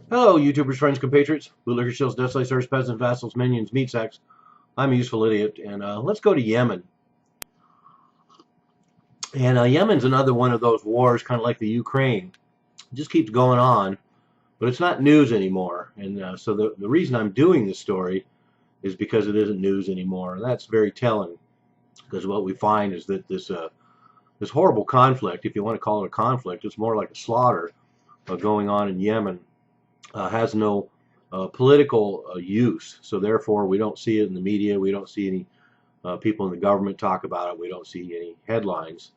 Hello, YouTubers, friends, compatriots, bootlickers, shills, deathslice, sirs, peasants, vassals, minions, meat sacks. I'm a useful idiot, and let's go to Yemen. And Yemen's another one of those wars, kind of like the Ukraine. It just keeps going on, but it's not news anymore. And so the reason I'm doing this story is because it isn't news anymore, and that's very telling. Because what we find is that this horrible conflict, if you want to call it a conflict, it's more like a slaughter going on in Yemen. Has no political use. So therefore, we don't see it in the media. We don't see any people in the government talk about it. We don't see any headlines.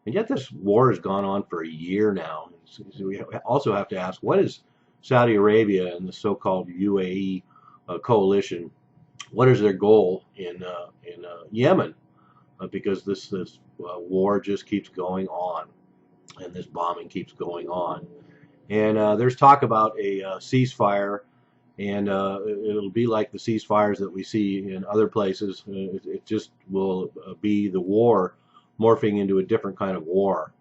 And yet this war has gone on for a year now. So we also have to ask, what is Saudi Arabia and the so-called UAE coalition, what is their goal in Yemen? Because this war just keeps going on, and this bombing keeps going on. And there's talk about a ceasefire, and it'll be like the ceasefires that we see in other places. It just will be the war morphing into a different kind of war,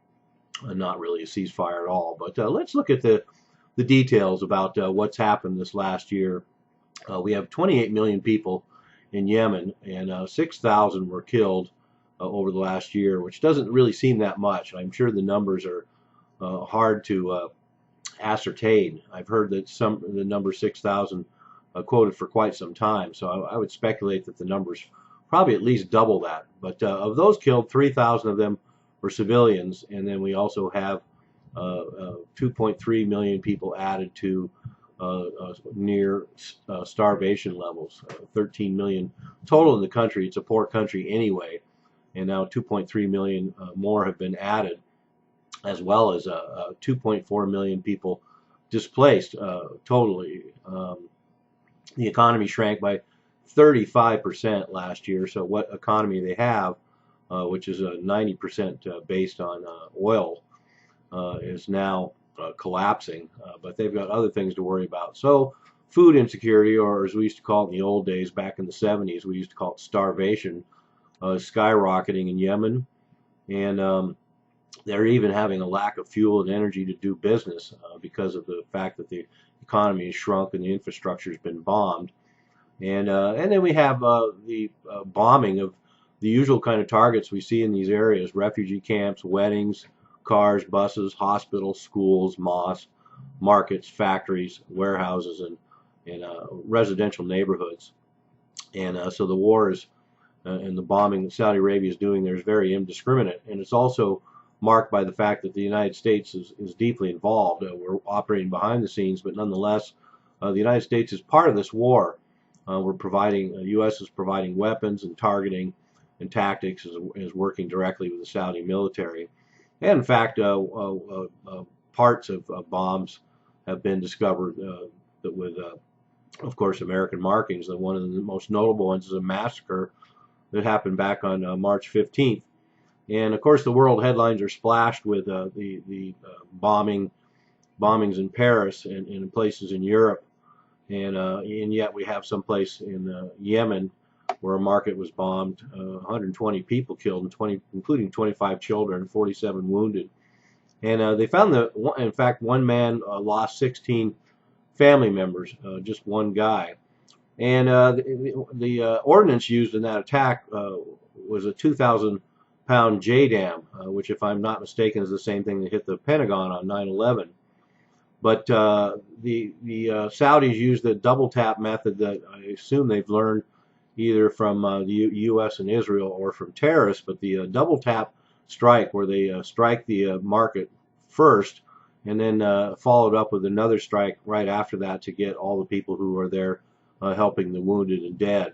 not really a ceasefire at all. But let's look at the details about what's happened this last year. We have 28 million people in Yemen, and 6,000 were killed over the last year, which doesn't really seem that much. I'm sure the numbers are hard to ascertain. I've heard that the number 6,000 quoted for quite some time, so I would speculate that the numbers probably at least double that. But of those killed, 3,000 of them were civilians, and then we also have 2.3 million people added to near starvation levels. 13 million total in the country. It's a poor country anyway, and now 2.3 million more have been added, as well as 2.4 million people displaced totally. The economy shrank by 35% last year. So what economy they have, which is 90% based on oil, is now collapsing. But they've got other things to worry about. So food insecurity, or as we used to call it in the old days, back in the 70s, we used to call it starvation, skyrocketing in Yemen. And they're even having a lack of fuel and energy to do business because of the fact that the economy has shrunk and the infrastructure has been bombed. And then we have the bombing of the usual kind of targets we see in these areas: refugee camps, weddings, cars, buses, hospitals, schools, mosques, markets, factories, warehouses, and residential neighborhoods. And so the war is and the bombing that Saudi Arabia is doing there is very indiscriminate, and it's also marked by the fact that the United States is deeply involved. We're operating behind the scenes, but nonetheless, the United States is part of this war. We're providing, the U.S. is providing weapons and targeting and tactics, is working directly with the Saudi military. And in fact, parts of bombs have been discovered that with, of course, American markings. And one of the most notable ones is a massacre that happened back on March 15th. And of course, the world headlines are splashed with the bombings in Paris and in places in Europe, and yet we have someplace in Yemen where a market was bombed, 120 people killed, and including 25 children, 47 wounded. And they found that, in fact, one man lost 16 family members, just one guy. And the ordnance used in that attack was a 2,000-pound JDAM, which, if I'm not mistaken, is the same thing that hit the Pentagon on 9/11. But the Saudis used the double tap method that I assume they've learned either from the U.S. and Israel or from terrorists. But the double tap strike, where they strike the market first and then followed up with another strike right after that to get all the people who are there helping the wounded and dead.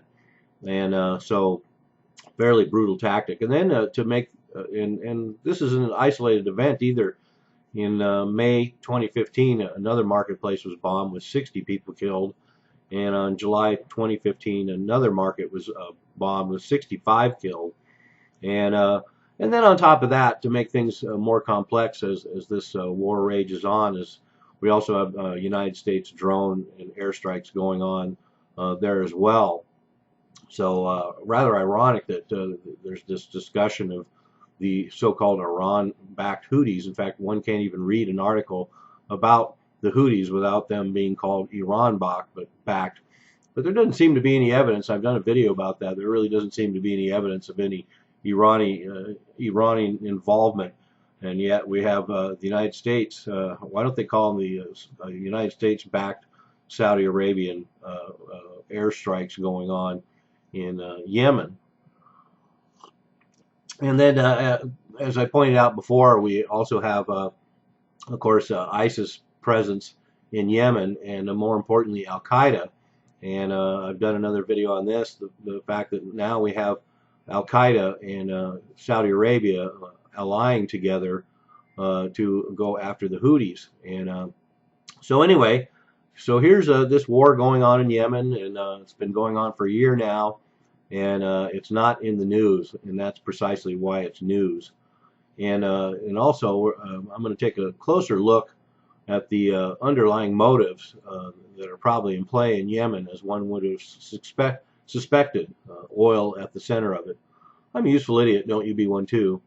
And so fairly brutal tactic. And then to make, and this isn't an isolated event either. In May 2015, another marketplace was bombed with 60 people killed. And on July 2015, another market was bombed with 65 killed. And then on top of that, to make things more complex as this war rages on, is we also have United States drone and airstrikes going on there as well. So rather ironic that there's this discussion of the so-called Iran-backed Houthis. In fact, one can't even read an article about the Houthis without them being called Iran-backed. But there doesn't seem to be any evidence. I've done a video about that. There really doesn't seem to be any evidence of any Iranian involvement. And yet we have the United States. Why don't they call them the United States-backed Saudi Arabian airstrikes going on in Yemen? And then, as I pointed out before, we also have, of course, ISIS presence in Yemen, and more importantly, Al Qaeda. And I've done another video on this, the fact that now we have Al Qaeda and Saudi Arabia allying together to go after the Houthis. And so anyway, so here's this war going on in Yemen, and it's been going on for a year now, and it's not in the news, and that's precisely why it's news. And also, I'm going to take a closer look at the underlying motives that are probably in play in Yemen, as one would have suspected, oil at the center of it. I'm a useful idiot, don't you be one too?